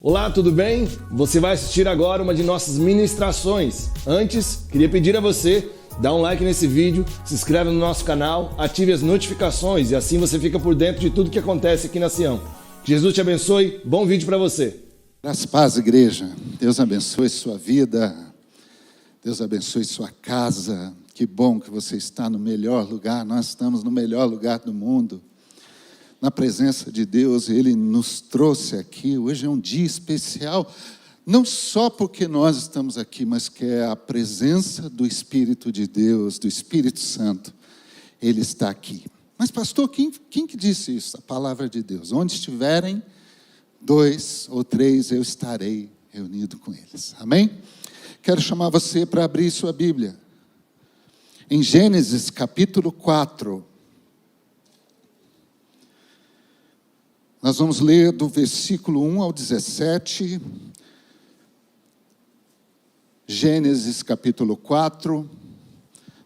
Olá, tudo bem? Você vai assistir agora uma de nossas ministrações. Antes, queria pedir a você, dá um like nesse vídeo, se inscreve no nosso canal, ative as notificações e assim você fica por dentro de tudo que acontece aqui na Sião. Que Jesus te abençoe, bom vídeo para você. Graças a paz, igreja. Deus abençoe sua vida, Deus abençoe sua casa. Que bom que você está no melhor lugar, nós estamos no melhor lugar do mundo. Na presença de Deus, Ele nos trouxe aqui. Hoje é um dia especial, não só porque nós estamos aqui, mas que é a presença do Espírito de Deus, do Espírito Santo. Ele está aqui. Mas pastor, quem que disse isso? A palavra de Deus. Onde estiverem 2 ou 3, eu estarei reunido com eles. Amém? Quero chamar você para abrir sua Bíblia. Em Gênesis capítulo 4. Nós vamos ler do versículo 1 ao 17. Gênesis capítulo 4,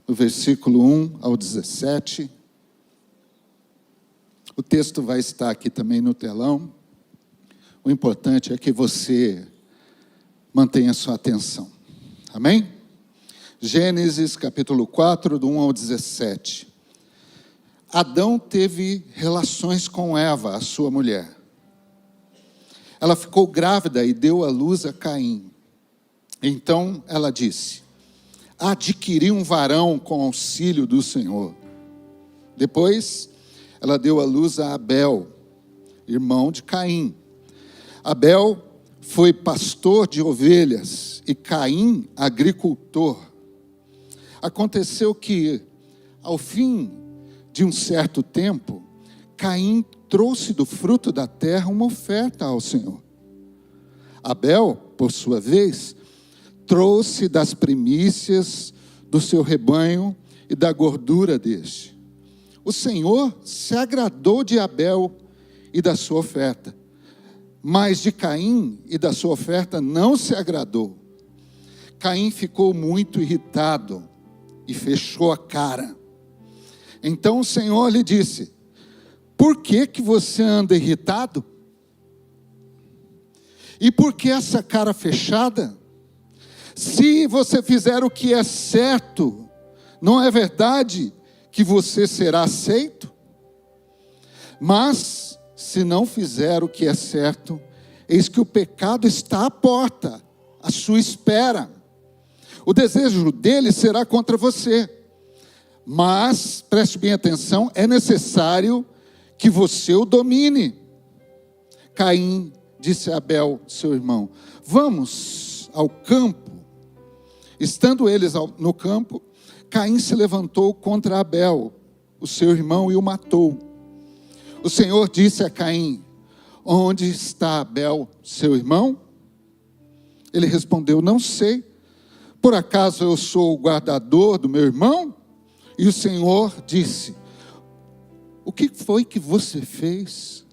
do versículo 1 ao 17. O texto vai estar aqui também no telão. O importante é que você mantenha sua atenção. Amém? Gênesis capítulo 4, do 1 ao 17. Adão teve relações com Eva, a sua mulher. Ela ficou grávida e deu à luz a Caim. Então ela disse: adquiri um varão com auxílio do Senhor. Depois ela deu à luz a Abel, irmão de Caim. Abel foi pastor de ovelhas e Caim agricultor. Aconteceu que, ao fim de um certo tempo, Caim trouxe do fruto da terra uma oferta ao Senhor. Abel, por sua vez, trouxe das primícias do seu rebanho e da gordura deste. O Senhor se agradou de Abel e da sua oferta, mas de Caim e da sua oferta não se agradou. Caim ficou muito irritado e fechou a cara. Então o Senhor lhe disse: por que você anda irritado? E por que essa cara fechada? Se você fizer o que é certo, não é verdade que você será aceito? Mas, se não fizer o que é certo, eis que o pecado está à porta, à sua espera. O desejo dele será contra você. Mas, preste bem atenção, é necessário que você o domine. Caim disse a Abel, seu irmão: vamos ao campo. Estando eles no campo, Caim se levantou contra Abel, o seu irmão, e o matou. O Senhor disse a Caim: onde está Abel, seu irmão? Ele respondeu: não sei. Por acaso eu sou o guardador do meu irmão? E o Senhor disse: o que foi que você fez?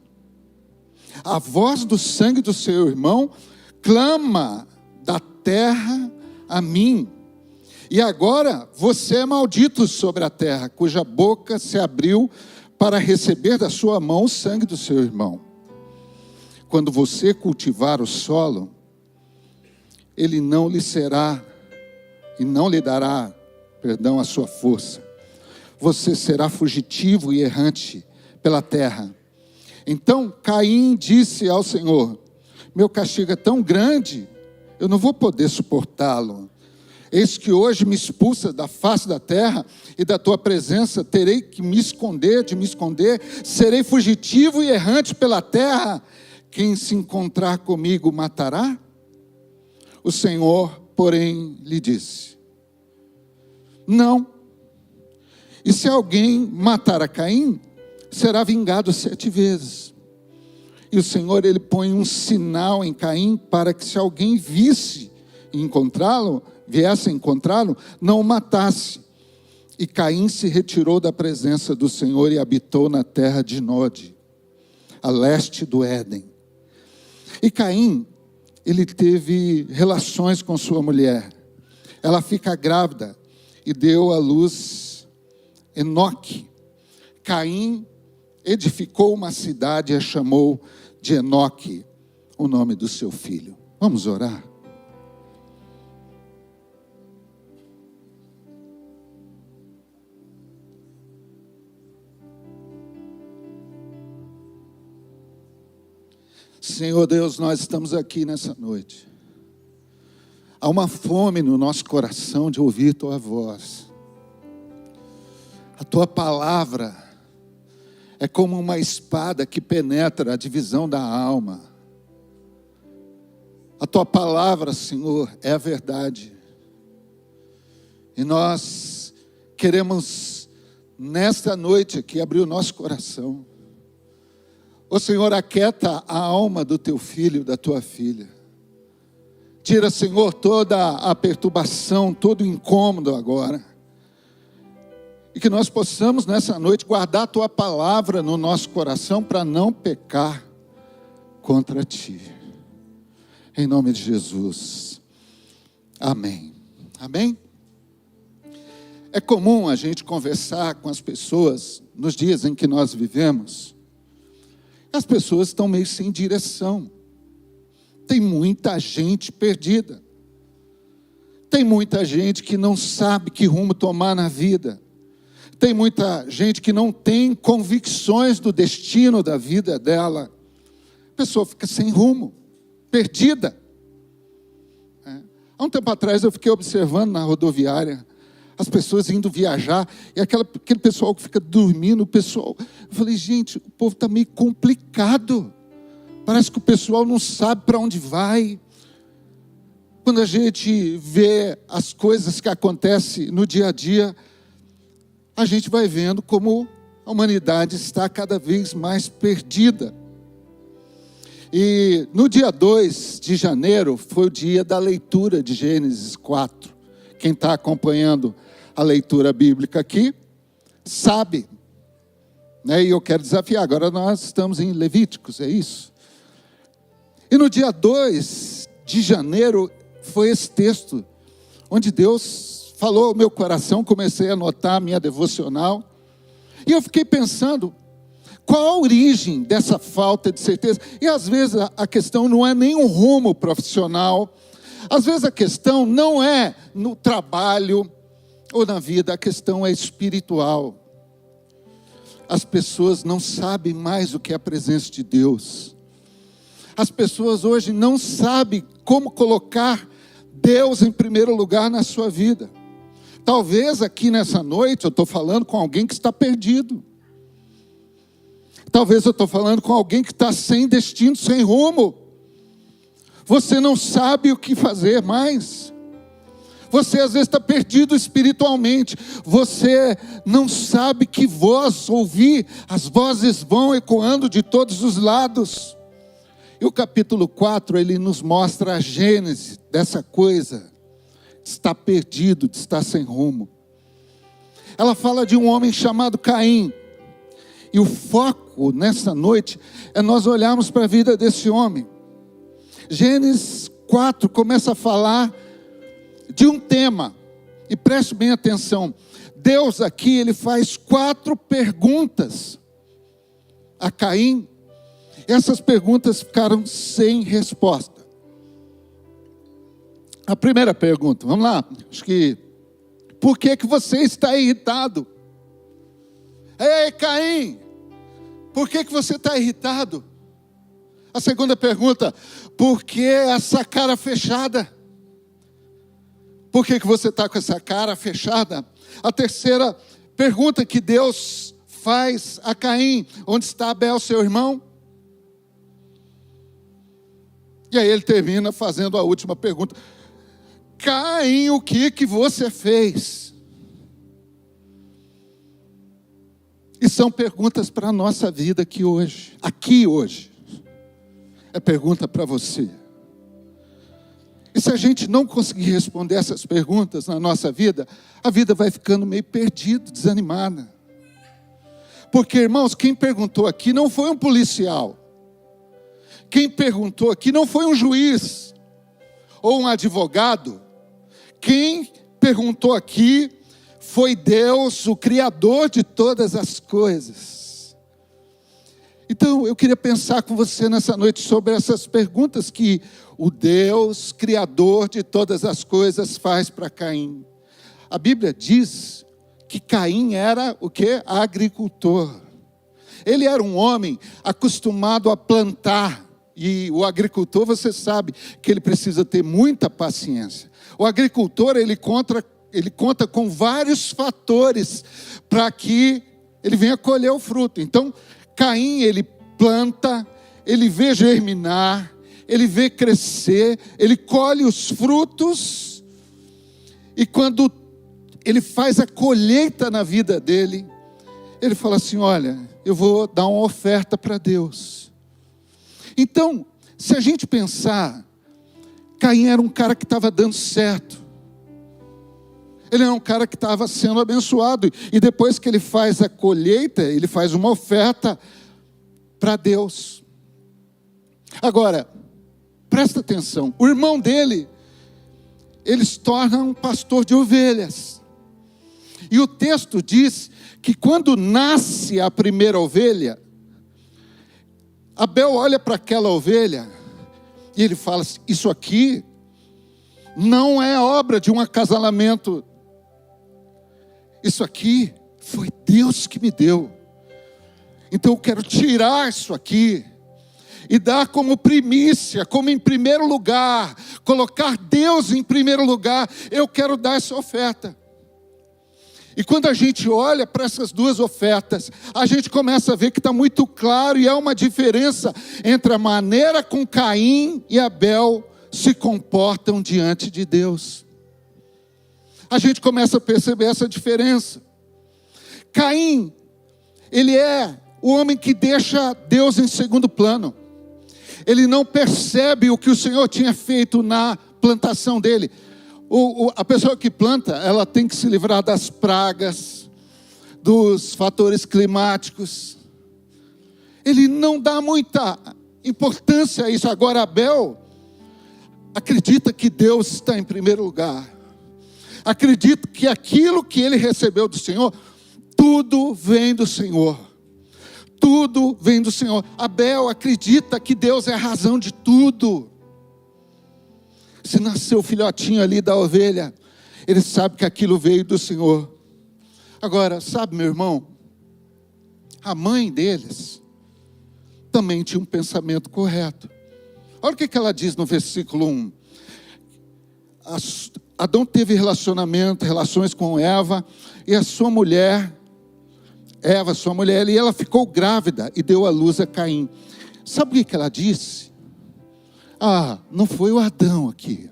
A voz do sangue do seu irmão clama da terra a mim. E agora você é maldito sobre a terra, cuja boca se abriu para receber da sua mão o sangue do seu irmão. Quando você cultivar o solo, ele não lhe será e não lhe dará, a sua força. Você será fugitivo e errante pela terra. Então Caim disse ao Senhor: meu castigo é tão grande, eu não vou poder suportá-lo. Eis que hoje me expulsa da face da terra, e da tua presença terei que me esconder, serei fugitivo e errante pela terra. Quem se encontrar comigo matará? O Senhor, porém, lhe disse: não. E se alguém matar a Caim, será vingado 7 vezes. E o Senhor, ele põe um sinal em Caim, para que se alguém viesse encontrá-lo, não o matasse. E Caim se retirou da presença do Senhor e habitou na terra de Nod, a leste do Éden. E Caim, ele teve relações com sua mulher. Ela fica grávida e deu à luz Enoque. Caim edificou uma cidade e a chamou de Enoque, o nome do seu filho. Vamos orar? Senhor Deus, nós estamos aqui nessa noite. Há uma fome no nosso coração de ouvir Tua voz. A Tua palavra é como uma espada que penetra a divisão da alma. A Tua palavra, Senhor, é a verdade. E nós queremos, nesta noite aqui, abrir o nosso coração. Ô Senhor, aquieta a alma do Teu filho, da Tua filha. Tira, Senhor, toda a perturbação, todo o incômodo agora. E que nós possamos nessa noite guardar a Tua palavra no nosso coração para não pecar contra Ti. Em nome de Jesus. Amém. Amém? É comum a gente conversar com as pessoas nos dias em que nós vivemos. As pessoas estão meio sem direção. Tem muita gente perdida. Tem muita gente que não sabe que rumo tomar na vida. Tem muita gente que não tem convicções do destino da vida dela. A pessoa fica sem rumo, perdida. Há um tempo atrás eu fiquei observando na rodoviária as pessoas indo viajar, e aquele pessoal que fica dormindo, eu falei, gente, o povo está meio complicado. Parece que o pessoal não sabe para onde vai. Quando a gente vê as coisas que acontecem no dia a dia, a gente vai vendo como a humanidade está cada vez mais perdida. E no dia 2 de janeiro foi o dia da leitura de Gênesis 4. Quem está acompanhando a leitura bíblica aqui, sabe. Né? E eu quero desafiar, agora nós estamos em Levíticos, é isso? E no dia 2 de janeiro foi esse texto, onde Deus falou ao meu coração, comecei a anotar a minha devocional, e eu fiquei pensando, qual a origem dessa falta de certeza? E às vezes a questão não é nem um rumo profissional, às vezes a questão não é no trabalho ou na vida, a questão é espiritual. As pessoas não sabem mais o que é a presença de Deus. As pessoas hoje não sabem como colocar Deus em primeiro lugar na sua vida. Talvez aqui nessa noite eu estou falando com alguém que está perdido. Talvez eu estou falando com alguém que está sem destino, sem rumo. Você não sabe o que fazer mais. Você às vezes está perdido espiritualmente. Você não sabe que voz ouvir. As vozes vão ecoando de todos os lados. E o capítulo 4, ele nos mostra a gênese dessa coisa. De estar perdido, de estar sem rumo. Ela fala de um homem chamado Caim. E o foco nessa noite é nós olharmos para a vida desse homem. Gênesis 4 começa a falar de um tema, e preste bem atenção, Deus aqui, ele faz 4 perguntas a Caim, e essas perguntas ficaram sem resposta. A primeira pergunta, vamos lá, por que você está irritado? Ei, Caim, por que você está irritado? A segunda pergunta, por que essa cara fechada? Por que você está com essa cara fechada? A terceira pergunta que Deus faz a Caim, onde está Abel, seu irmão? E aí ele termina fazendo a última pergunta. Caim, o que você fez? E são perguntas para a nossa vida aqui hoje. É pergunta para você. E se a gente não conseguir responder essas perguntas na nossa vida, a vida vai ficando meio perdida, desanimada. Porque, irmãos, quem perguntou aqui não foi um policial. Quem perguntou aqui não foi um juiz ou um advogado. Quem perguntou aqui foi Deus, o Criador de todas as coisas. Então, eu queria pensar com você nessa noite sobre essas perguntas que o Deus, Criador de todas as coisas, faz para Caim. A Bíblia diz que Caim era o quê? Agricultor. Ele era um homem acostumado a plantar. E o agricultor, você sabe que ele precisa ter muita paciência. O agricultor, ele conta com vários fatores para que ele venha colher o fruto. Então, Caim, ele planta, ele vê germinar, ele vê crescer, ele colhe os frutos, e quando ele faz a colheita na vida dele, ele fala assim: olha, eu vou dar uma oferta para Deus. Então, se a gente pensar, Caim era um cara que estava dando certo. Ele era um cara que estava sendo abençoado. E depois que ele faz a colheita, ele faz uma oferta para Deus. Agora, presta atenção. O irmão dele, ele se torna um pastor de ovelhas. E o texto diz que quando nasce a primeira ovelha, Abel olha para aquela ovelha e ele fala assim: isso aqui não é obra de um acasalamento. Isso aqui foi Deus que me deu. Então eu quero tirar isso aqui e dar como primícia, como em primeiro lugar, colocar Deus em primeiro lugar. Eu quero dar essa oferta. E quando a gente olha para essas duas ofertas, a gente começa a ver que está muito claro, e há uma diferença entre a maneira com Caim e Abel se comportam diante de Deus. A gente começa a perceber essa diferença. Caim, ele é o homem que deixa Deus em segundo plano. Ele não percebe o que o Senhor tinha feito na plantação dele. A pessoa que planta, ela tem que se livrar das pragas, dos fatores climáticos. Ele não dá muita importância a isso. Agora, Abel acredita que Deus está em primeiro lugar. Acredita que aquilo que ele recebeu do Senhor, tudo vem do Senhor. Tudo vem do Senhor. Abel acredita que Deus é a razão de tudo. Se nasceu o filhotinho ali da ovelha, ele sabe que aquilo veio do Senhor. Agora, sabe, meu irmão, a mãe deles também tinha um pensamento correto. Olha o que ela diz no versículo 1. Adão teve relações com Eva, e a sua mulher, Eva, sua mulher, e ela ficou grávida e deu à luz a Caim. Sabe o que ela disse? Não foi o Adão aqui.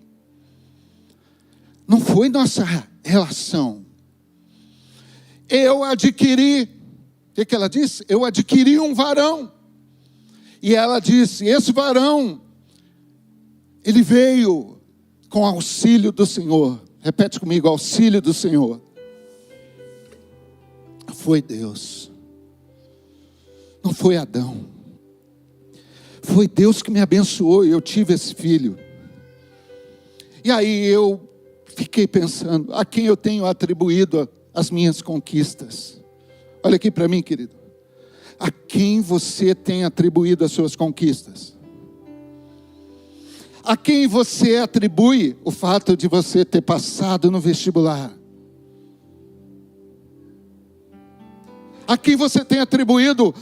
Não foi nossa relação. Eu adquiri, o que ela disse? Eu adquiri um varão. E ela disse: esse varão, ele veio com auxílio do Senhor. Repete comigo: auxílio do Senhor. Foi Deus. Não foi Adão. Foi Deus que me abençoou e eu tive esse filho. E aí eu fiquei pensando: a quem eu tenho atribuído as minhas conquistas? Olha aqui para mim, querido. A quem você tem atribuído as suas conquistas? A quem você atribui o fato de você ter passado no vestibular? A quem você tem atribuído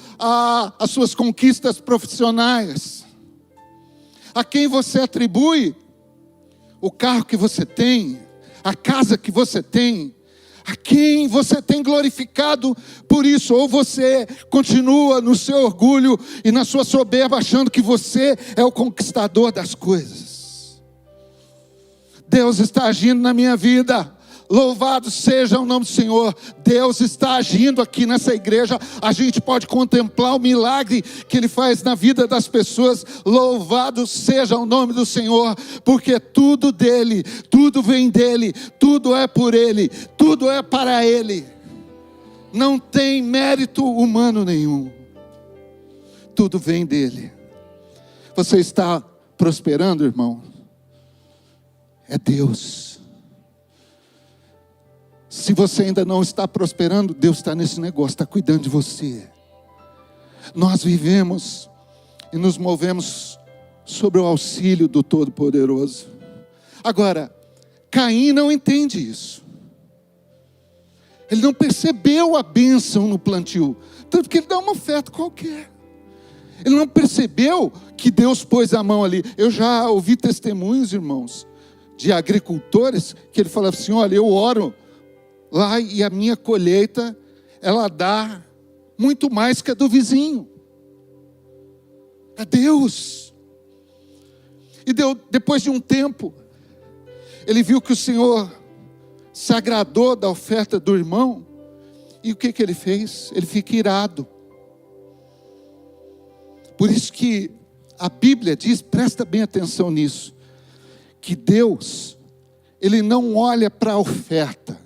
as suas conquistas profissionais? A quem você atribui o carro que você tem, a casa que você tem? A quem você tem glorificado por isso? Ou você continua no seu orgulho e na sua soberba, achando que você é o conquistador das coisas? Deus está agindo na minha vida. Louvado seja o nome do Senhor. Deus está agindo aqui nessa igreja. A gente pode contemplar o milagre que Ele faz na vida das pessoas. Louvado seja o nome do Senhor, porque tudo dEle, tudo vem dEle, tudo é por Ele, tudo é para Ele. Não tem mérito humano nenhum. Tudo vem dEle. Você está prosperando, irmão? É Deus. Se você ainda não está prosperando, Deus está nesse negócio, está cuidando de você. Nós vivemos e nos movemos sobre o auxílio do Todo-Poderoso. Agora, Caim não entende isso. Ele não percebeu a bênção no plantio, tanto que ele dá uma oferta qualquer. Ele não percebeu que Deus pôs a mão ali. Eu já ouvi testemunhos, irmãos, de agricultores, que ele falava assim, olha, eu oro lá e a minha colheita, ela dá muito mais que a do vizinho. É Deus. E depois de um tempo, ele viu que o Senhor se agradou da oferta do irmão, e o que ele fez? Ele fica irado. Por isso que a Bíblia diz, presta bem atenção nisso, que Deus, Ele não olha para a oferta.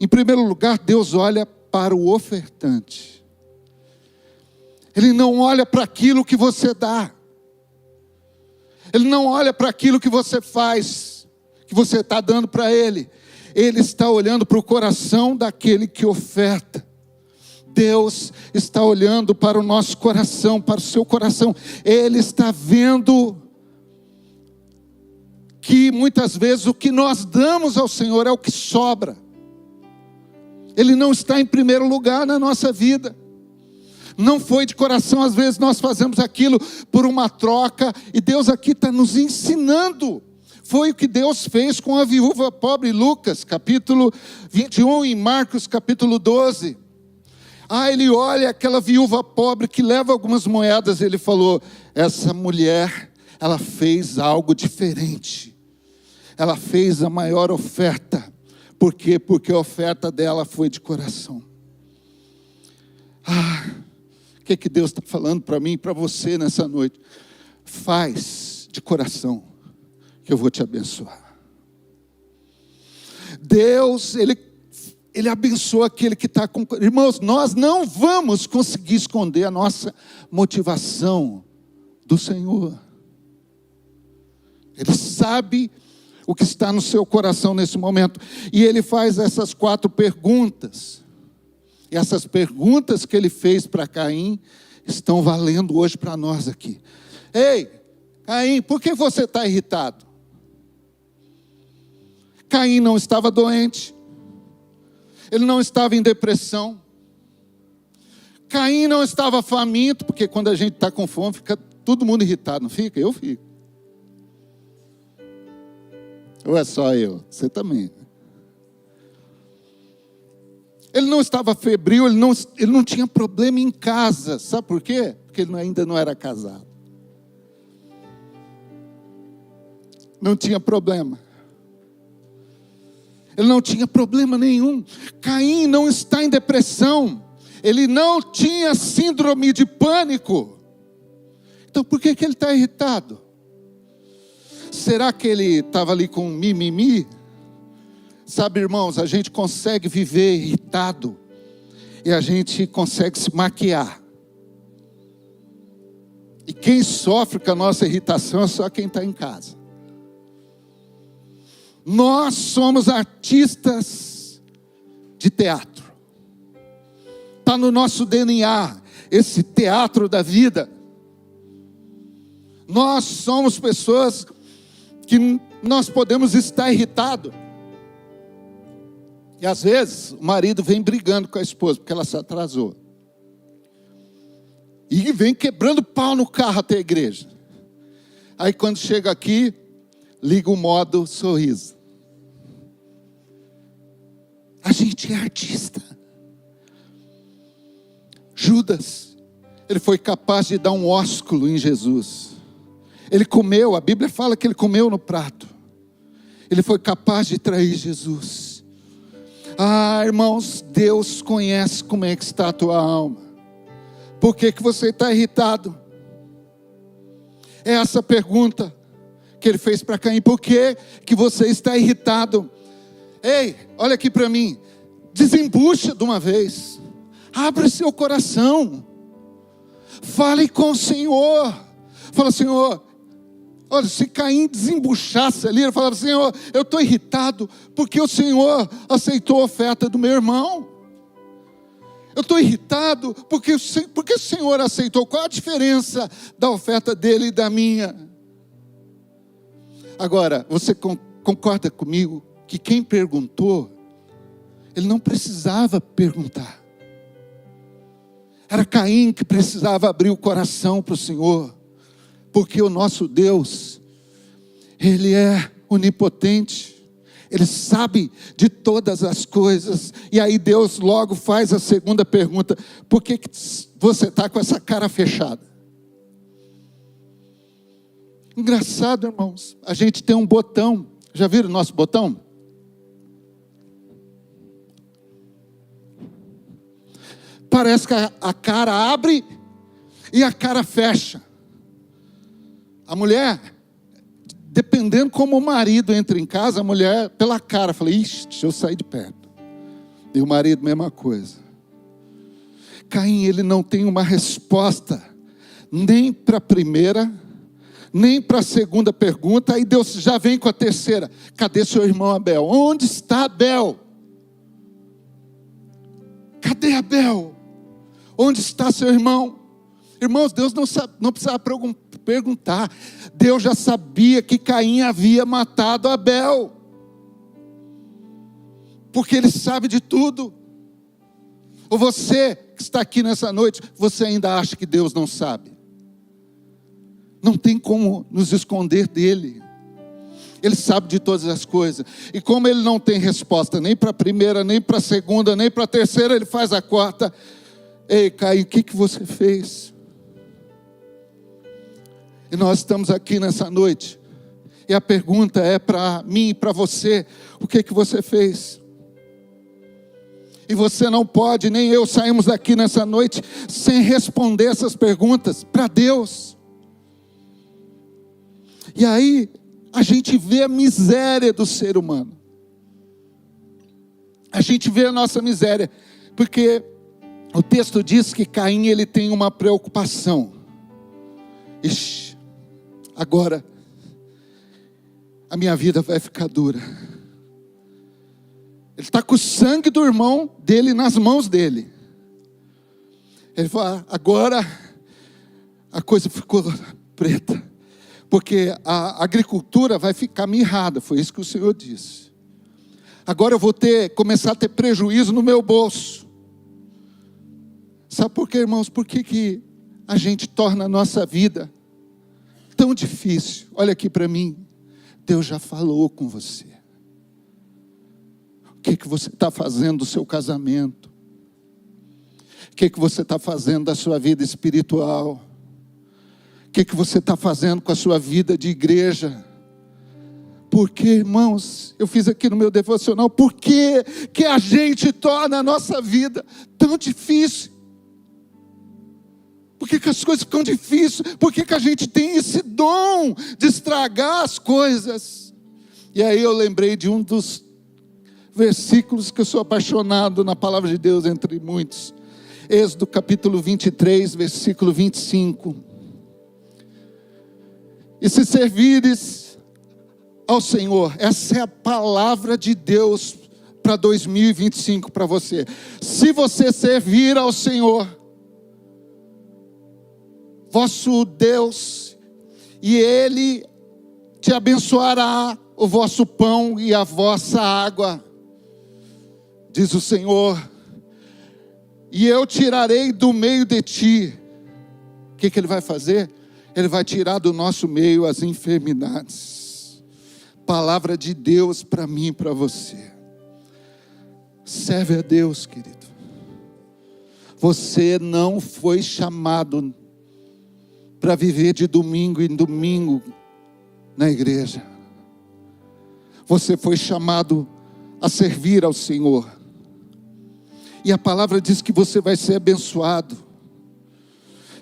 Em primeiro lugar, Deus olha para o ofertante. Ele não olha para aquilo que você dá. Ele não olha para aquilo que você faz, que você está dando para Ele. Ele está olhando para o coração daquele que oferta. Deus está olhando para o nosso coração, para o seu coração. Ele está vendo que muitas vezes o que nós damos ao Senhor é o que sobra. Ele não está em primeiro lugar na nossa vida. Não foi de coração, às vezes nós fazemos aquilo por uma troca, e Deus aqui está nos ensinando. Foi o que Deus fez com a viúva pobre, Lucas, capítulo 21, e Marcos, capítulo 12. Ele olha aquela viúva pobre que leva algumas moedas, ele falou, essa mulher, ela fez algo diferente. Ela fez a maior oferta. Por quê? Porque a oferta dela foi de coração. O que Deus está falando para mim e para você nessa noite? Faz de coração, que eu vou te abençoar. Deus, Ele abençoa aquele que está com... Irmãos, nós não vamos conseguir esconder a nossa motivação do Senhor. Ele sabe o que está no seu coração nesse momento. E Ele faz essas 4 perguntas. E essas perguntas que Ele fez para Caim estão valendo hoje para nós aqui. Ei, Caim, por que você está irritado? Caim não estava doente. Ele não estava em depressão. Caim não estava faminto, porque quando a gente está com fome, fica todo mundo irritado, não fica? Eu fico. Ou é só eu? Você também. Ele não estava febril, ele não tinha problema em casa. Sabe por quê? Porque ele ainda não era casado. Não tinha problema. Ele não tinha problema nenhum. Caim não está em depressão. Ele não tinha síndrome de pânico. Então por que ele está irritado? Será que ele estava ali com mimimi? Sabe, irmãos, a gente consegue viver irritado. E a gente consegue se maquiar. E quem sofre com a nossa irritação é só quem está em casa. Nós somos artistas de teatro. Está no nosso DNA, esse teatro da vida. Nós somos pessoas que nós podemos estar irritados. E às vezes o marido vem brigando com a esposa, porque ela se atrasou. E vem quebrando pau no carro até a igreja. Aí quando chega aqui, liga o modo sorriso. A gente é artista. Judas, ele foi capaz de dar um ósculo em Jesus. Ele comeu, a Bíblia fala que ele comeu no prato. Ele foi capaz de trair Jesus. Irmãos, Deus conhece como é que está a tua alma. Por que você está irritado? É essa pergunta que ele fez para Caim. Por que você está irritado? Ei, olha aqui para mim. Desembucha de uma vez. Abre seu coração. Fale com o Senhor. Fala, Senhor, olha, se Caim desembuchasse ali, ele falava, Senhor, eu estou irritado porque o Senhor aceitou a oferta do meu irmão. Eu estou irritado porque o Senhor aceitou. Qual a diferença da oferta dele e da minha? Agora, você concorda comigo que quem perguntou, ele não precisava perguntar. Era Caim que precisava abrir o coração para o Senhor. Porque o nosso Deus, Ele é onipotente. Ele sabe de todas as coisas. E aí Deus logo faz a segunda pergunta: por que você está com essa cara fechada? Engraçado, irmãos. A gente tem um botão. Já viram o nosso botão? Parece que a cara abre e a cara fecha. A mulher, dependendo como o marido entra em casa, a mulher, pela cara, fala: ixi, deixa eu sair de perto. E o marido, mesma coisa. Caim, ele não tem uma resposta, nem para a primeira, nem para a segunda pergunta. Aí Deus já vem com a terceira: cadê seu irmão Abel? Onde está Abel? Cadê Abel? Onde está seu irmão? Irmãos, Deus não precisava perguntar. Deus já sabia que Caim havia matado Abel. Porque Ele sabe de tudo. Ou você que está aqui nessa noite, você ainda acha que Deus não sabe? Não tem como nos esconder dEle. Ele sabe de todas as coisas. E como Ele não tem resposta nem para a primeira, nem para a segunda, nem para a terceira, Ele faz a quarta. Ei, Caim, o que você fez? E nós estamos aqui nessa noite. E a pergunta é para mim e para você: o que você fez? E você não pode, nem eu, saímos daqui nessa noite sem responder essas perguntas para Deus. E aí a gente vê a miséria do ser humano. A gente vê a nossa miséria. Porque o texto diz que Caim, ele tem uma preocupação. Ixi, agora a minha vida vai ficar dura. Ele está com o sangue do irmão dele nas mãos dele. Ele fala: agora a coisa ficou preta. Porque a agricultura vai ficar mirrada. Foi isso que o Senhor disse. Agora eu vou começar a ter prejuízo no meu bolso. Sabe por quê, irmãos? Por que a gente torna a nossa vida tão difícil? Olha aqui para mim. Deus já falou com você. O que você está fazendo do seu casamento? O que você está fazendo da sua vida espiritual? O que você está fazendo com a sua vida de igreja? Porque, irmãos, eu fiz aqui no meu devocional: por que a gente torna a nossa vida tão difícil? Por que as coisas ficam difíceis? Por que a gente tem esse dom de estragar as coisas? E aí eu lembrei de um dos versículos que eu sou apaixonado na palavra de Deus, entre muitos. Êxodo capítulo 23, versículo 25. E se servires ao Senhor, essa é a palavra de Deus para 2025 para você. Se você servir ao Senhor, vosso Deus, e Ele te abençoará o vosso pão e a vossa água, diz o Senhor, e eu tirarei do meio de ti. O que Ele vai fazer? Ele vai tirar do nosso meio as enfermidades. Palavra de Deus para mim e para você. Serve a Deus, querido. Você não foi chamado para viver de domingo em domingo na igreja. Você foi chamado a servir ao Senhor. E a palavra diz que você vai ser abençoado.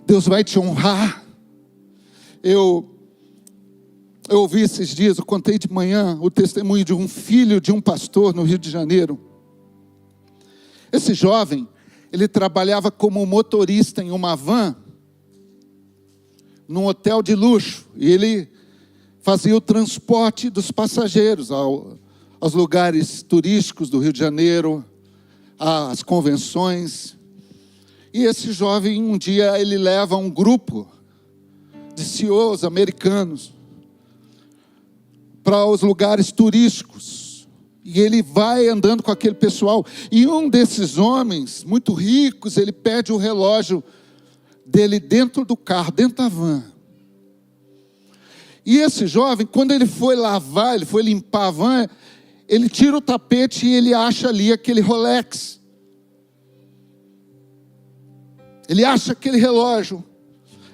Deus vai te honrar. Eu ouvi esses dias, eu contei de manhã o testemunho de um filho de um pastor no Rio de Janeiro. Esse jovem, ele trabalhava como motorista em uma van, num hotel de luxo, e ele fazia o transporte dos passageiros aos lugares turísticos do Rio de Janeiro, às convenções. E esse jovem, um dia, ele leva um grupo de CEOs americanos para os lugares turísticos. E ele vai andando com aquele pessoal. E um desses homens, muito ricos, ele perde o relógio dele dentro do carro, dentro da van. E esse jovem, quando ele foi lavar, ele foi limpar a van, ele tira o tapete e ele acha ali aquele Rolex. Ele acha aquele relógio.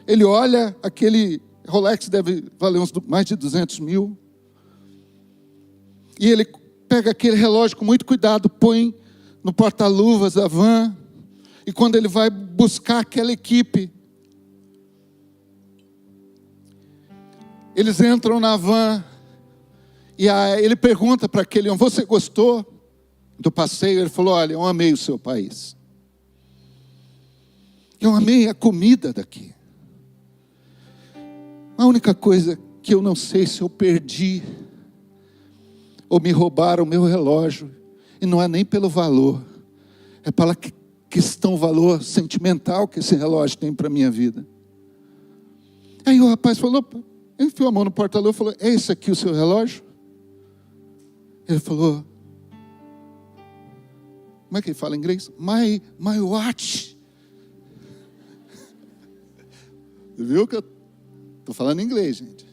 Ele olha, aquele Rolex deve valer mais de 200 mil. E ele pega aquele relógio com muito cuidado, põe no porta-luvas da van. E quando ele vai buscar aquela equipe, eles entram na van. E aí ele pergunta para aquele homem: você gostou do passeio? Ele falou: olha, eu amei o seu país. Eu amei a comida daqui. A única coisa que eu não sei se eu perdi ou me roubaram o meu relógio, e não é nem pelo valor, é pela questão valor sentimental que esse relógio tem para a minha vida. Aí o rapaz falou, enfiou a mão no porta-luvas e falou: é esse aqui o seu relógio? Ele falou, como é que ele fala em inglês? My watch. Viu que eu estou falando em inglês, gente?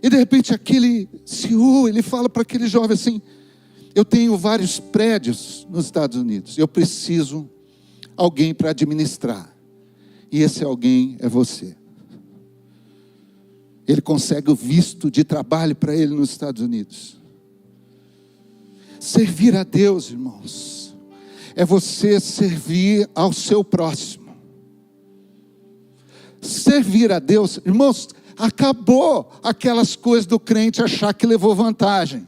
E de repente aquele CEO, ele fala para aquele jovem assim: eu tenho vários prédios nos Estados Unidos, eu preciso alguém para administrar. E esse alguém é você. Ele consegue o visto de trabalho para ele nos Estados Unidos. Servir a Deus, irmãos, é você servir ao seu próximo. Servir a Deus, irmãos, acabou aquelas coisas do crente achar que levou vantagem.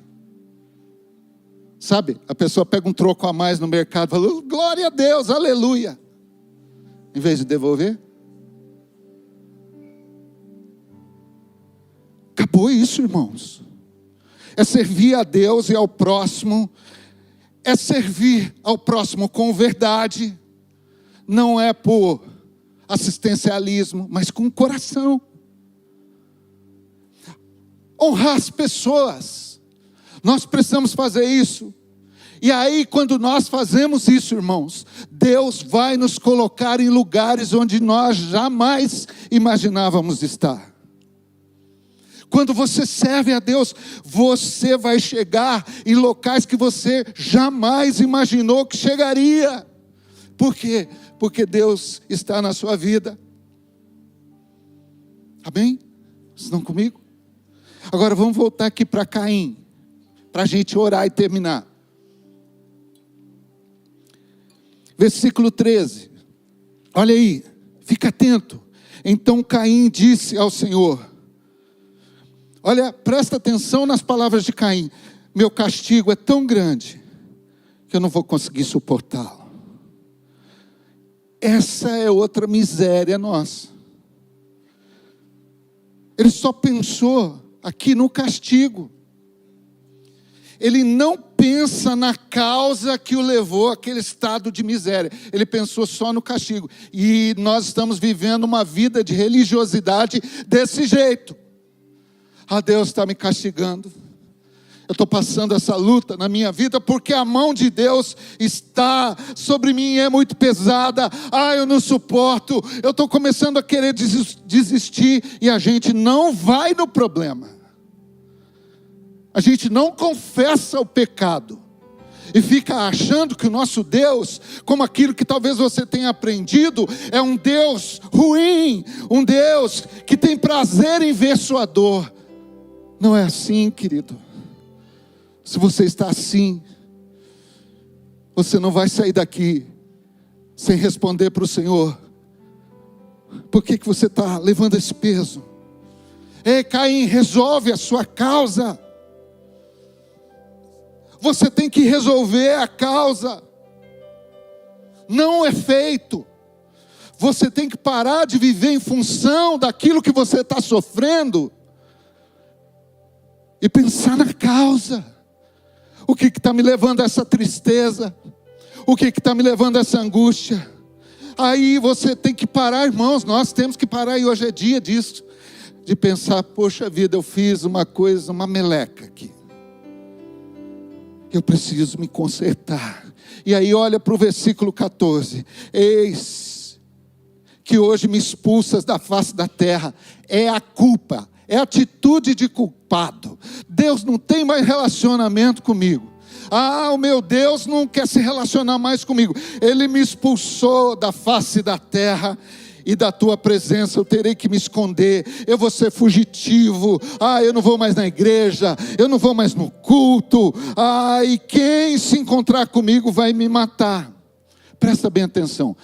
Sabe, a pessoa pega um troco a mais no mercado e fala: glória a Deus, aleluia, em vez de devolver. Acabou isso, irmãos. É servir a Deus e ao próximo. É servir ao próximo com verdade. Não é por assistencialismo, mas com coração. Honrar as pessoas. Nós precisamos fazer isso. E aí, quando nós fazemos isso, irmãos, Deus vai nos colocar em lugares onde nós jamais imaginávamos estar. Quando você serve a Deus, você vai chegar em locais que você jamais imaginou que chegaria. Por quê? Porque Deus está na sua vida. Amém? Estão comigo? Agora vamos voltar aqui para Caim, para a gente orar e terminar. Versículo 13. Olha aí, fica atento. Então Caim disse ao Senhor: olha, presta atenção nas palavras de Caim: meu castigo é tão grande que eu não vou conseguir suportá-lo. Essa é outra miséria nossa. Ele só pensou aqui no castigo. Ele não pensa na causa que o levou àquele estado de miséria. Ele pensou só no castigo. E nós estamos vivendo uma vida de religiosidade desse jeito. Ah, Deus está me castigando. Eu estou passando essa luta na minha vida porque a mão de Deus está sobre mim e é muito pesada. Ah, eu não suporto. Eu estou começando a querer desistir. E a gente não vai no problema. A gente não confessa o pecado. E fica achando que o nosso Deus, como aquilo que talvez você tenha aprendido, é um Deus ruim. Um Deus que tem prazer em ver sua dor. Não é assim, querido. Se você está assim, você não vai sair daqui sem responder para o Senhor: por que você está levando esse peso? Ei, Caim, resolve a sua causa. Você tem que resolver a causa, não o efeito. Você tem que parar de viver em função daquilo que você está sofrendo e pensar na causa. O que está me levando a essa tristeza? O que está me levando a essa angústia? Aí você tem que parar, irmãos, nós temos que parar, e hoje é dia disso, de pensar, poxa vida, eu fiz uma coisa, uma meleca aqui. Eu preciso me consertar. E aí olha para o versículo 14. Eis que hoje me expulsas da face da terra. É a culpa, é a atitude de culpado. Deus não tem mais relacionamento comigo. O meu Deus não quer se relacionar mais comigo. Ele me expulsou da face da terra, e da tua presença eu terei que me esconder. Eu vou ser fugitivo. Eu não vou mais na igreja, eu não vou mais no culto. E quem se encontrar comigo vai me matar. Presta bem atenção.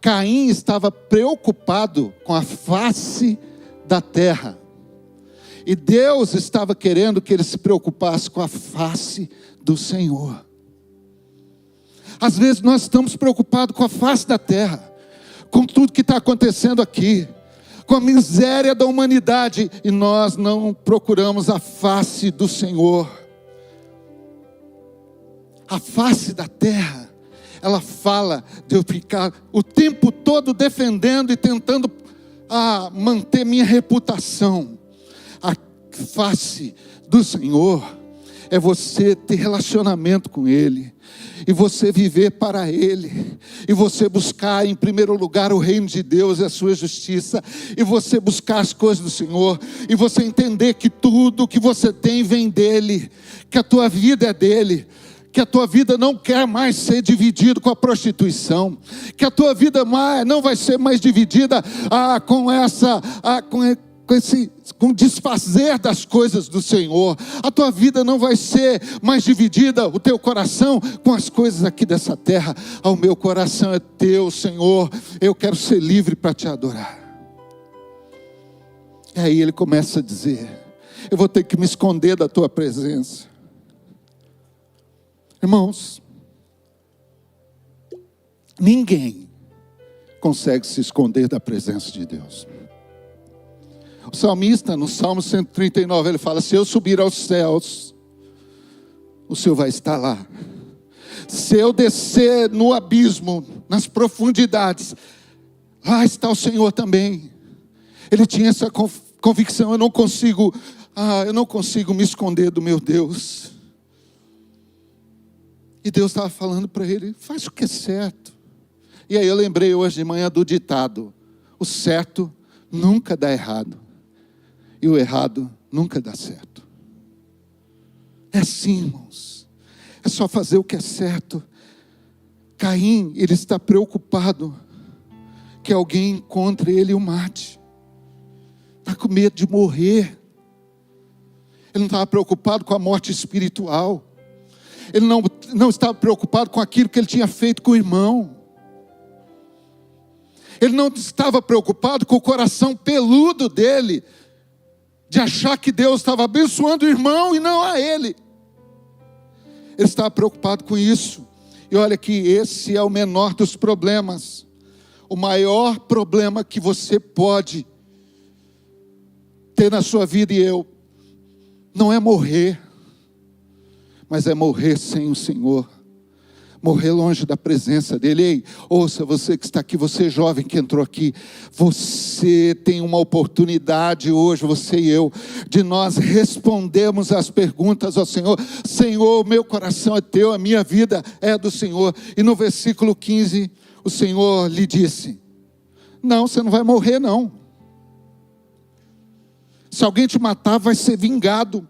Caim estava preocupado com a face da terra, e Deus estava querendo que ele se preocupasse com a face do Senhor. Às vezes nós estamos preocupados com a face da terra, com tudo que está acontecendo aqui, com a miséria da humanidade, e nós não procuramos a face do Senhor. A face da terra, ela fala de eu ficar o tempo todo defendendo e tentando manter minha reputação. A face do Senhor é você ter relacionamento com Ele, e você viver para Ele, e você buscar em primeiro lugar o reino de Deus e a sua justiça, e você buscar as coisas do Senhor, e você entender que tudo que você tem vem dEle, que a tua vida é dEle, que a tua vida não quer mais ser dividida com a prostituição, que a tua vida não vai ser mais dividida com desfazer das coisas do Senhor. A tua vida não vai ser mais dividida, o teu coração, com as coisas aqui dessa terra. O meu coração é teu, Senhor, eu quero ser livre para te adorar. E aí ele começa a dizer, eu vou ter que me esconder da tua presença. Irmãos, ninguém consegue se esconder da presença de Deus. O salmista, no Salmo 139, ele fala, se eu subir aos céus, o Senhor vai estar lá. Se eu descer no abismo, nas profundidades, lá está o Senhor também. Ele tinha essa convicção, eu não consigo me esconder do meu Deus. E Deus estava falando para ele, faz o que é certo. E aí eu lembrei hoje de manhã do ditado, o certo nunca dá errado, e o errado nunca dá certo. É assim, irmãos, é só fazer o que é certo. Caim, ele está preocupado que alguém encontre ele e o mate. Está com medo de morrer. Ele não estava preocupado com a morte espiritual. Ele não estava preocupado com aquilo que ele tinha feito com o irmão. Ele não estava preocupado com o coração peludo dele, de achar que Deus estava abençoando o irmão e não a ele. Ele estava preocupado com isso. E olha que esse é o menor dos problemas. O maior problema que você pode ter na sua vida, e eu, não é morrer, mas é morrer sem o Senhor, morrer longe da presença dEle. Ei, ouça, você que está aqui, você jovem que entrou aqui, você tem uma oportunidade hoje, você e eu, de nós respondermos as perguntas ao Senhor. Senhor, meu coração é teu, a minha vida é do Senhor. E no versículo 15, o Senhor lhe disse, não, você não vai morrer não. Se alguém te matar, vai ser vingado.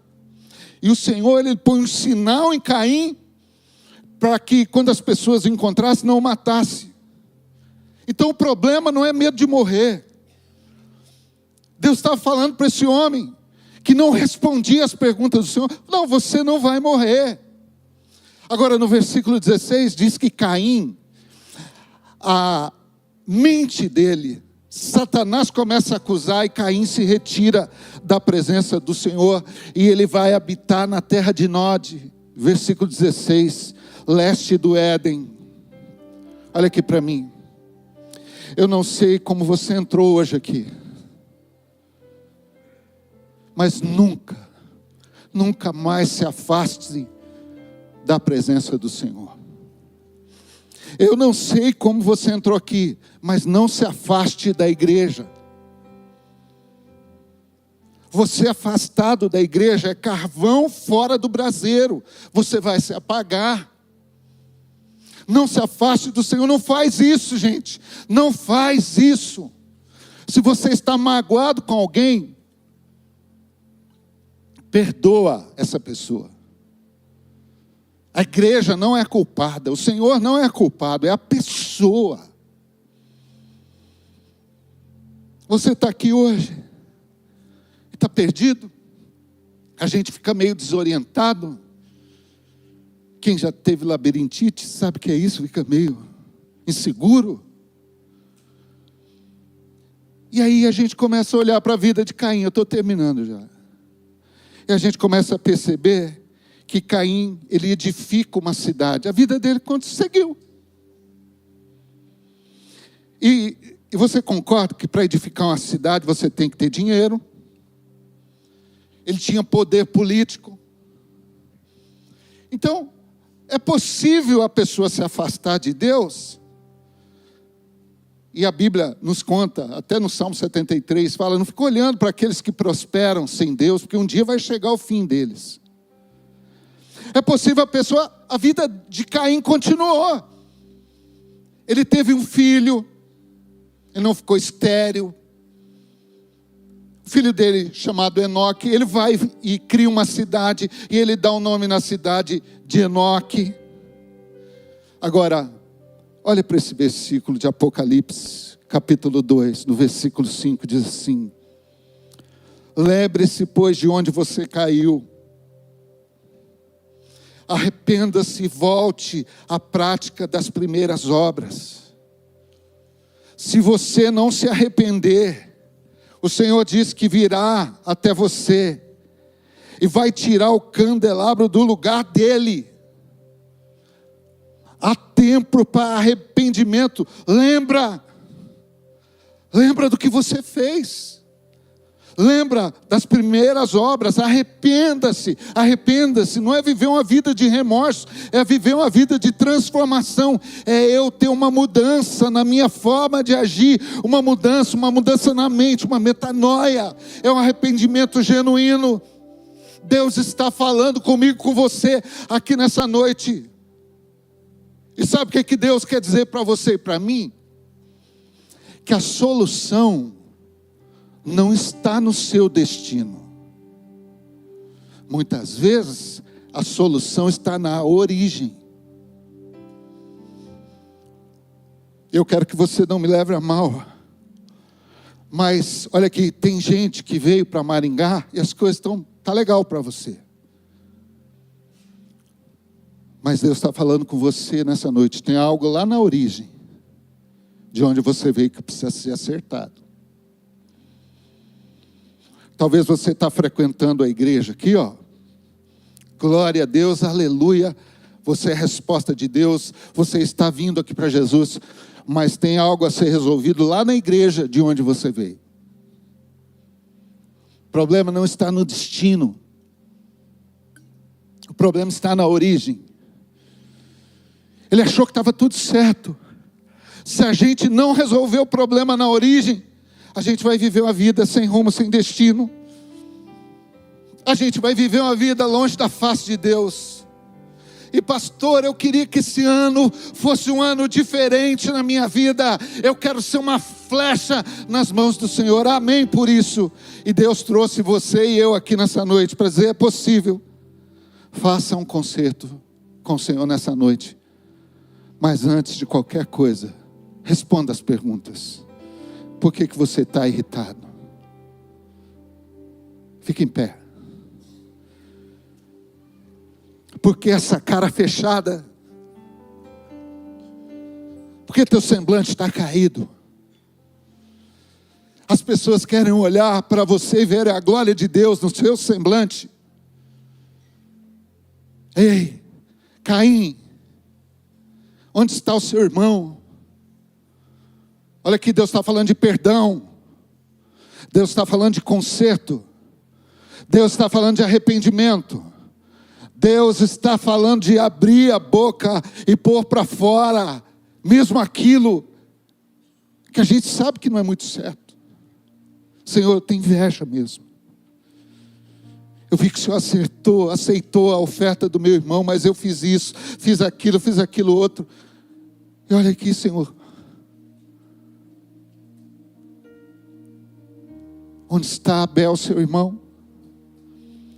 E o Senhor, ele põe um sinal em Caim, para que quando as pessoas o encontrassem, não o matasse. Então o problema não é medo de morrer. Deus estava falando para esse homem, que não respondia às perguntas do Senhor, não, você não vai morrer. Agora no versículo 16, diz que Caim, a mente dele, Satanás começa a acusar, e Caim se retira da presença do Senhor, e ele vai habitar na terra de Nod, versículo 16, leste do Éden. Olha aqui para mim, eu não sei como você entrou hoje aqui, mas nunca mais se afaste da presença do Senhor. Eu não sei como você entrou aqui, mas não se afaste da igreja. Você afastado da igreja é carvão fora do braseiro. Você vai se apagar. Não se afaste do Senhor. Não faz isso, gente. Não faz isso. Se você está magoado com alguém, perdoa essa pessoa. A igreja não é culpada. O Senhor não é culpado. É a pessoa. Você está aqui hoje. Está perdido, a gente fica meio desorientado. Quem já teve labirintite sabe que é isso, fica meio inseguro. E aí a gente começa a olhar para a vida de Caim. Eu estou terminando já. E a gente começa a perceber que Caim, ele edifica uma cidade. A vida dele conseguiu. E você concorda que para edificar uma cidade você tem que ter dinheiro? Ele tinha poder político. Então, é possível a pessoa se afastar de Deus. E a Bíblia nos conta, até no Salmo 73, fala, não fica olhando para aqueles que prosperam sem Deus, porque um dia vai chegar o fim deles. É possível a vida de Caim continuou. Ele teve um filho, ele não ficou estéril. O filho dele, chamado Enoque, ele vai e cria uma cidade, e ele dá o nome na cidade de Enoque. Agora, olha para esse versículo de Apocalipse, capítulo 2, no versículo 5, diz assim: lembre-se, pois, de onde você caiu. Arrependa-se e volte à prática das primeiras obras. Se você não se arrepender, o Senhor diz que virá até você e vai tirar o candelabro do lugar dele. Há tempo para arrependimento. Lembra do que você fez. Lembra das primeiras obras. Arrependa-se. Não é viver uma vida de remorso, é viver uma vida de transformação. É eu ter uma mudança na minha forma de agir, uma mudança na mente, uma metanoia. É um arrependimento genuíno. Deus está falando comigo, com você aqui nessa noite. E sabe o que Deus quer dizer para você e para mim? Que a solução não está no seu destino. Muitas vezes a solução está na origem. Eu quero que você não me leve a mal, mas olha aqui, tem gente que veio para Maringá e as coisas tá legal para você. Mas Deus está falando com você nessa noite. Tem algo lá na origem, de onde você veio, que precisa ser acertado. Talvez você está frequentando a igreja aqui, ó. Glória a Deus, aleluia. Você é a resposta de Deus. Você está vindo aqui para Jesus. Mas tem algo a ser resolvido lá na igreja de onde você veio. O problema não está no destino. O problema está na origem. Ele achou que estava tudo certo. Se a gente não resolver o problema na origem, a gente vai viver uma vida sem rumo, sem destino. A gente vai viver uma vida longe da face de Deus. E pastor, eu queria que esse ano fosse um ano diferente na minha vida. Eu quero ser uma flecha nas mãos do Senhor. Amém por isso. E Deus trouxe você e eu aqui nessa noite para dizer, é possível. Faça um concerto com o Senhor nessa noite. Mas antes de qualquer coisa, responda as perguntas. Por que você está irritado? Fique em pé. Por que essa cara fechada? Por que teu semblante está caído? As pessoas querem olhar para você e ver a glória de Deus no seu semblante. Ei, Caim, onde está o seu irmão? Olha aqui, Deus está falando de perdão. Deus está falando de conserto. Deus está falando de arrependimento. Deus está falando de abrir a boca e pôr para fora mesmo aquilo que a gente sabe que não é muito certo. Senhor, eu tenho inveja mesmo. Eu vi que o Senhor aceitou a oferta do meu irmão, mas eu fiz isso, fiz aquilo outro. E olha aqui, Senhor. Onde está Abel, seu irmão?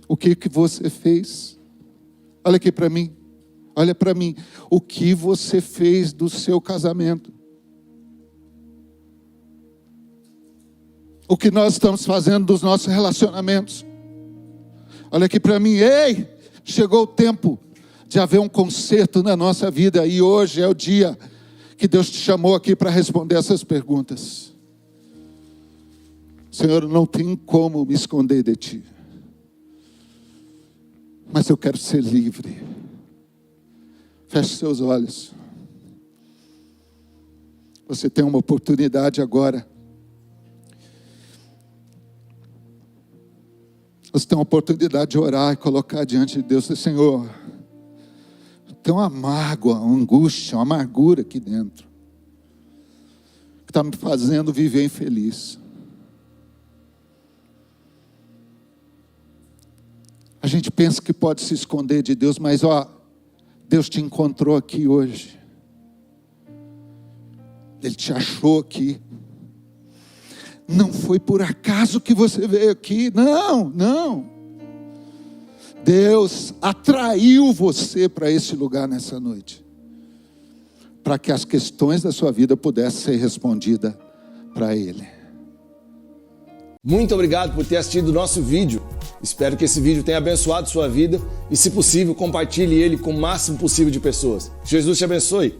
O que você fez? Olha aqui para mim. Olha para mim. O que você fez do seu casamento? O que nós estamos fazendo dos nossos relacionamentos? Olha aqui para mim. Ei, chegou o tempo de haver um conserto na nossa vida. E hoje é o dia que Deus te chamou aqui para responder essas perguntas. Senhor, não tem como me esconder de Ti. Mas eu quero ser livre. Feche seus olhos. Você tem uma oportunidade agora. Você tem uma oportunidade de orar e colocar diante de Deus. Senhor, tem uma mágoa, uma angústia, uma amargura aqui dentro. Que está me fazendo viver infeliz. A gente pensa que pode se esconder de Deus, mas Deus te encontrou aqui hoje. Ele te achou aqui. Não foi por acaso que você veio aqui, não. Deus atraiu você para esse lugar nessa noite, para que as questões da sua vida pudessem ser respondidas para Ele. Muito obrigado por ter assistido o nosso vídeo. Espero que esse vídeo tenha abençoado sua vida e, se possível, compartilhe ele com o máximo possível de pessoas. Jesus te abençoe.